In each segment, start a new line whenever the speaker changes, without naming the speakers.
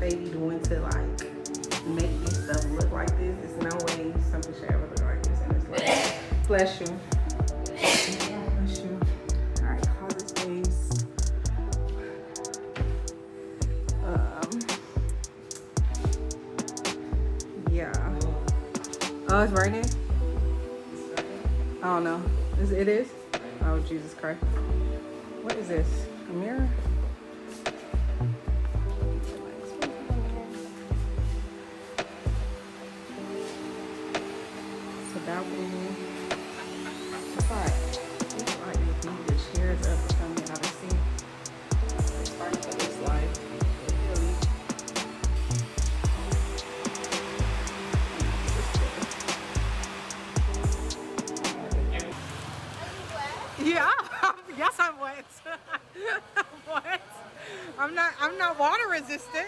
they be doing to like make this stuff look like this. There's no way something should ever look like this in this life. Bless you. Bless you. All right, closet space. Yeah. Oh, it's raining? I don't know. It is? Oh, Jesus Christ. What is this? A mirror? It's a balcony. It's like you need the chairs up or something out of seat. It's fine for this life. Yeah, yes I'm wet. What? I'm not water resistant.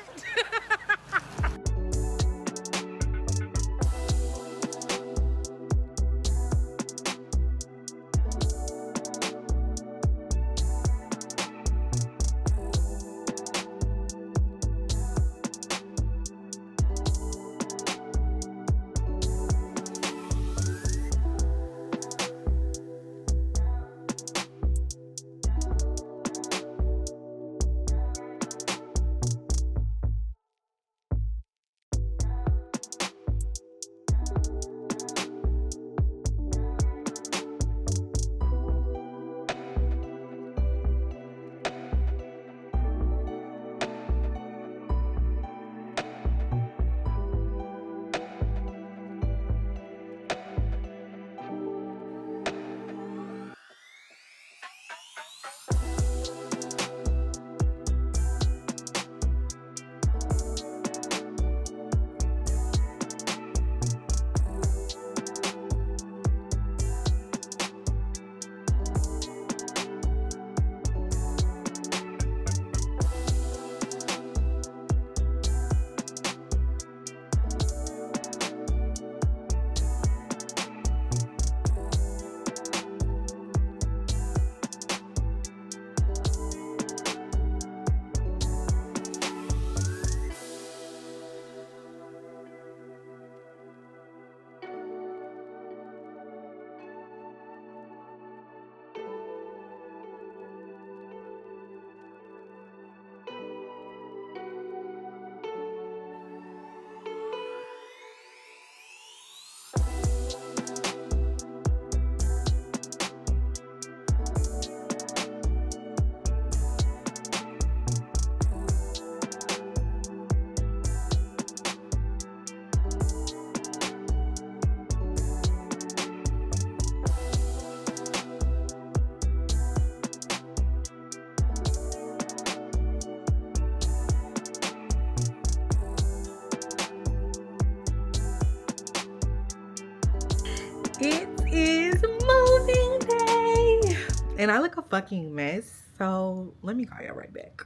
It is moving day. And I look a fucking mess. So let me call y'all right back.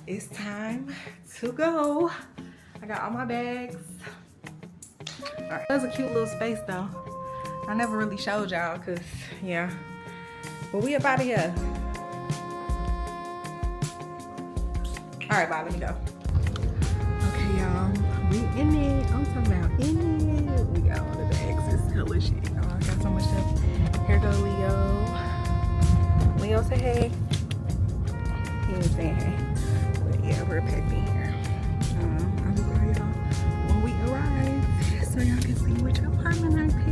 It's time to go. I got all my bags. All right, that was a cute little space though. I never really showed y'all because, yeah. But we up out of here. All right, bye, let me go. Okay, y'all, we in it. I'm talking about in it. We got all the bags. It's hella shit. Oh, I got so much stuff. Here go Leo. Leo, say hey. He ain't saying hey. But yeah, we're packed in here. I'll be right y'all when we arrive so y'all can see which apartment I picked.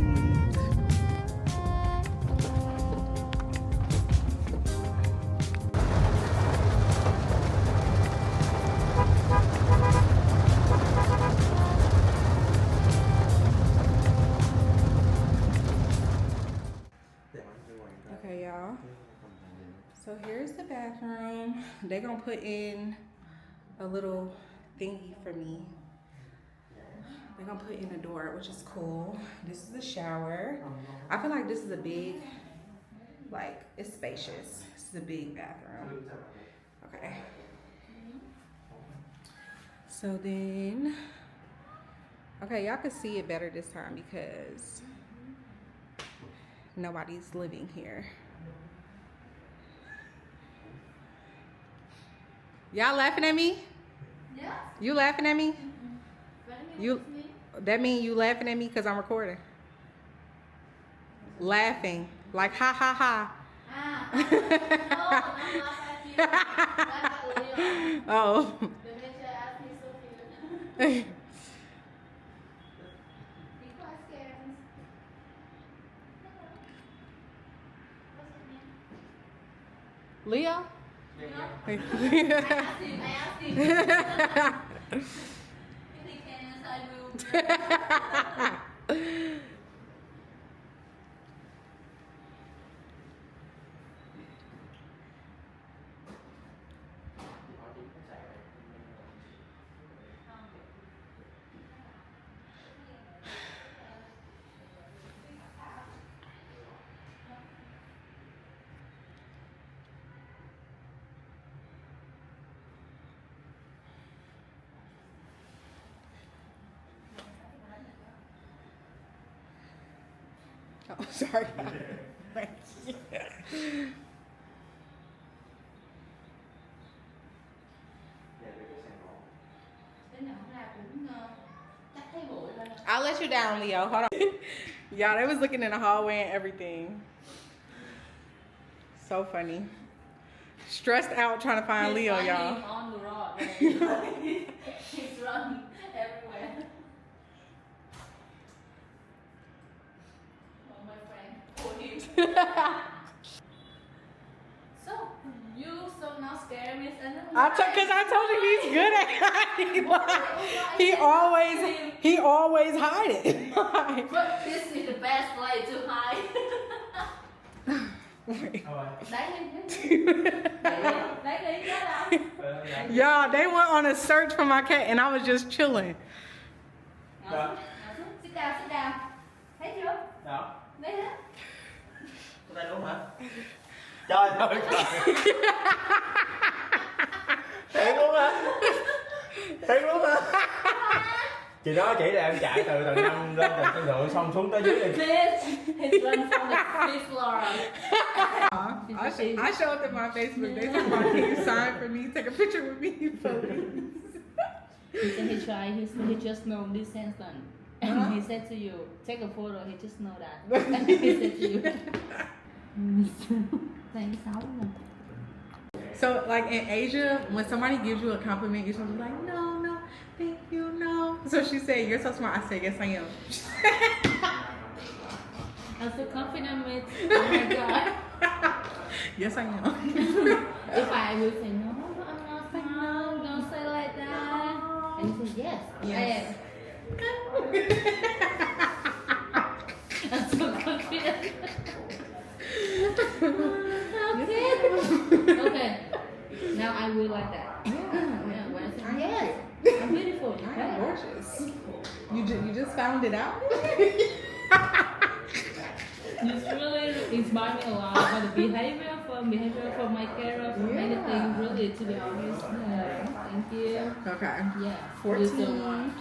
Okay, y'all. So here's the bathroom. They're gonna put in a little thingy for me. They're gonna put in a door, which is cool. This is the shower. I feel like this is a big, like, it's spacious. This is a big bathroom. Okay. So then, okay, y'all can see it better this time because nobody's living here. Y'all laughing at me? You laughing at me? You. That mean you laughing at me because I'm recording. Laughing. Like ha ha ha. Oh. Leo? I asked him. Oh, sorry. I'll let you down, Leo. Hold on. Y'all, they was looking in the hallway and everything. So funny. Stressed out trying to find Leo, y'all.
On the road. He's running everywhere. Oh, my friend. For him. So, you so not scared me?
Because I told you he's good at hiding. He always hide it.
But this is the best place to hide.
Y'all, they went on a search for my cat and I was just chilling.
Sit down, sit down. Thấy chưa?
Đó.
Đấy hả?
Có tay đúng hả? Trời ơi. Thiệt luôn hả? Thiệt luôn hả? Chị nói chị là em chạy từ tầng 5 lên tầng thượng xong xuống tới dưới này.
This is run from the fifth floor.
I showed them my Facebook. They talking about, can you sign for me? Take a picture with me, please.
He said he tried. He just know this sentence. And he said to you, take a photo. He just know that. And he said to you.
So, like in Asia, when somebody gives you a compliment, you're supposed to be like, no, no, thank you, no. So she said, you're so smart. I said, yes, I am.
I'm so confident with. Oh my god.
Yes, I am.
If I will say no, I'm not smart. Don't say like that. And he said yes.
Yes.
I'm so confident. Okay. Now I will like that. Yeah. When I say yes, I'm beautiful.
I'm gorgeous. You just found it out?
It's really inspired me a lot about the behavior from my character, from anything really, to be honest. Thank you.
Okay.
Yeah.
14,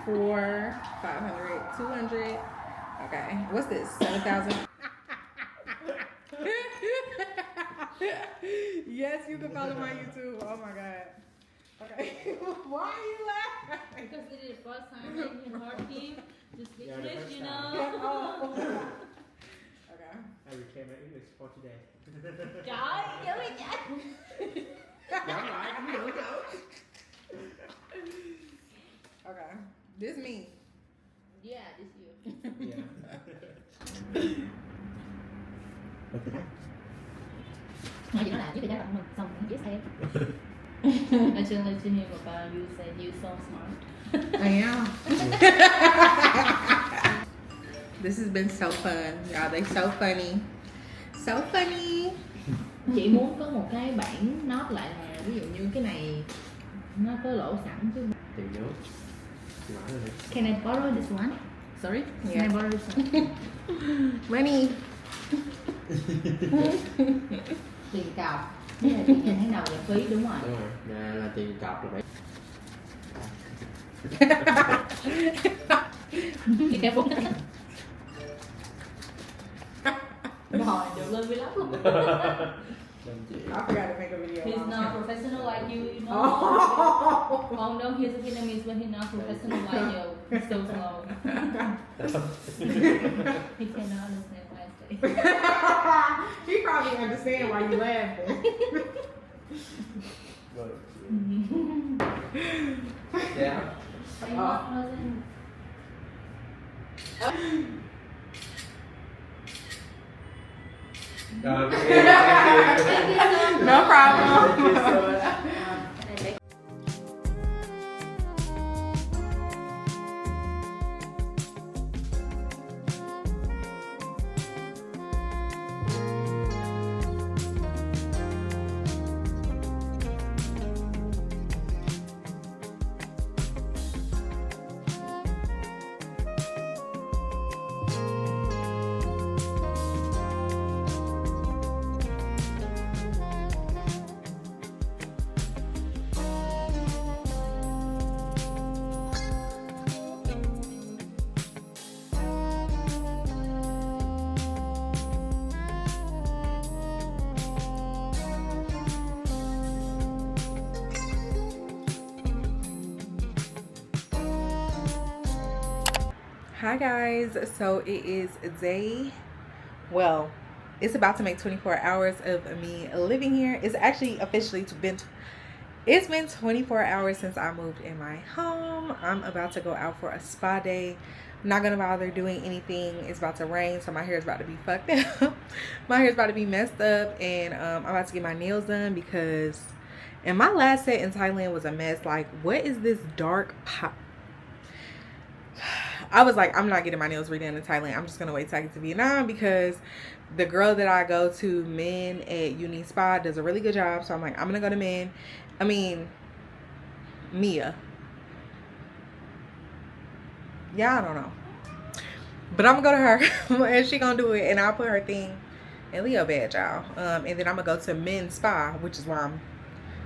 4, 500, 200. Okay. What's this? 7,000. Yes, you can follow my YouTube. Oh my god. Okay. Why are you laughing?
Because it is the first time making hard team to speak English, you know.
Oh. Okay.
I became an English for today.
Trời, dữ vậy trời.
Giảm lại, không được nữa.
Okay. This me.
Yeah, this you.
Yeah.
Nói gì nó làm với cái giai mình xong nó dễ xem. I just let you hear about you say you so smart.
I am. This has been so fun. Y'all, they so funny. So funny.
Chị muốn có một cái bảng note lại là ví dụ như cái này nó có lỗ sẵn chứ.
Tiền nhớ.
Can I borrow this one? Sorry? Can
Yeah.
I borrow this one?
Money.
Tiền cọc. Đây là tiền hàng tháng đầu và phí, đúng rồi.
Đúng rồi, là tiền cọc là phải.
Cái bốn rồi, được lên vlog luôn.
I forgot to make a video.
He's not professional like you, you know.
Oh.
Oh no, he's a Vietnamese, but he's not professional like you. He's so slow. He cannot understand what I say.
He probably understand why you laughing.
Yeah.
Are you not present?
Rồi,
No problem. Hi guys, so it is it's about to make 24 hours of me living here. It's actually officially it's been 24 hours since I moved in my home. I'm about to go out for a spa day. I'm not gonna bother doing anything. It's about to rain, so my hair is about to be fucked up. My hair is about to be messed up, and I'm about to get my nails done because and my last set in Thailand was a mess. Like, what is this dark pop? I was like, I'm not getting my nails redone in Thailand. I'm just gonna wait till I get to Vietnam because the girl that I go to Men at Uni Spa does a really good job. So I'm like, I'm gonna go to Mia. Yeah, I don't know, but I'm gonna go to her and she gonna do it, and I'll put her thing in Leo bed, y'all. And then I'm gonna go to Men's Spa, which is why I'm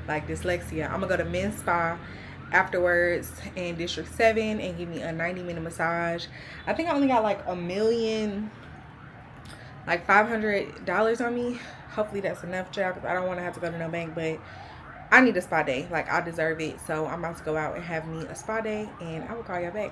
like dyslexia. I'm gonna go to Men's Spa afterwards in District 7 and give me a 90-minute massage. I think I only got like $500 on me. Hopefully that's enough, child, because I don't want to have to go to no bank, but I need a spa day. Like, I deserve it. So I'm about to go out and have me a spa day, and I will call y'all back.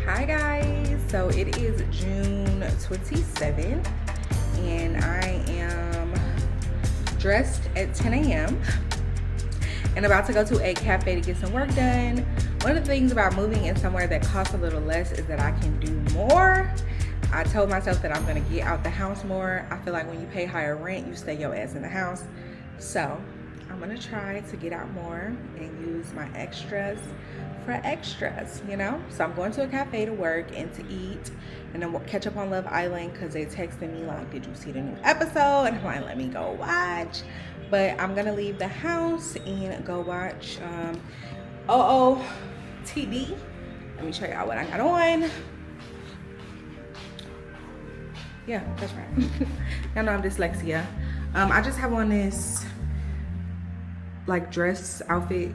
Hi guys, so it is June 27th and I am dressed at 10 a.m. and about to go to a cafe to get some work done. One of the things about moving in somewhere that costs a little less is that I can do more. I told myself that I'm gonna get out the house more. I feel like when you pay higher rent, you stay your ass in the house. So I'm gonna try to get out more and use my extras for extras, you know? So I'm going to a cafe to work and to eat, and then we'll catch up on Love Island because they texted me like, did you see the new episode? And I'm like, let me go watch. But I'm gonna leave the house and go watch OOTD. Let me show y'all what I got on. Yeah, that's right. Y'all know I'm dyslexia. I just have on this like dress outfit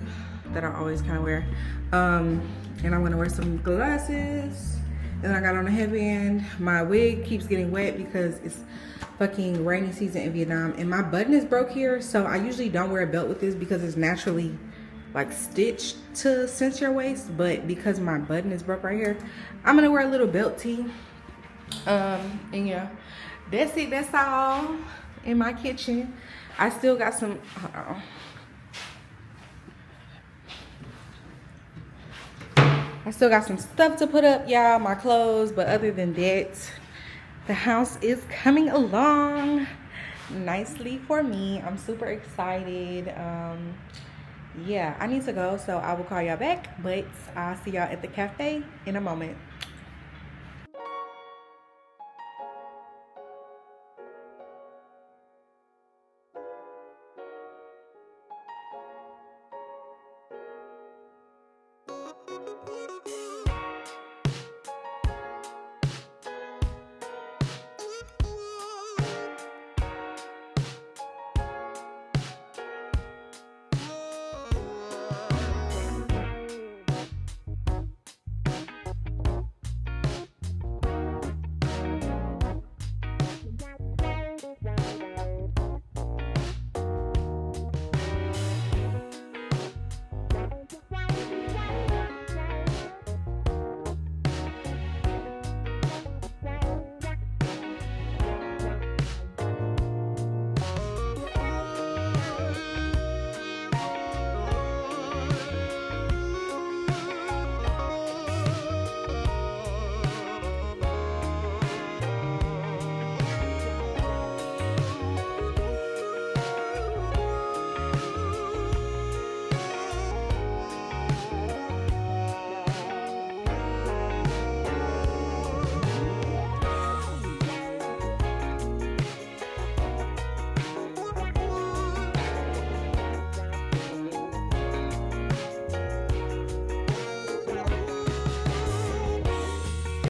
that I always kind of wear. And I'm gonna wear some glasses. And I got on a headband. My wig keeps getting wet because it's fucking rainy season in Vietnam. And my button is broke here. So I usually don't wear a belt with this because it's naturally like stitched to cinch your waist. But because my button is broke right here, I'm gonna wear a little belt tee. And yeah, that's it. That's all in my kitchen. I still got some, hold on. I still got some stuff to put up, y'all, my clothes, but other than that, the house is coming along nicely for me. I'm super excited. Yeah, I need to go, so I will call y'all back, but I'll see y'all at the cafe in a moment.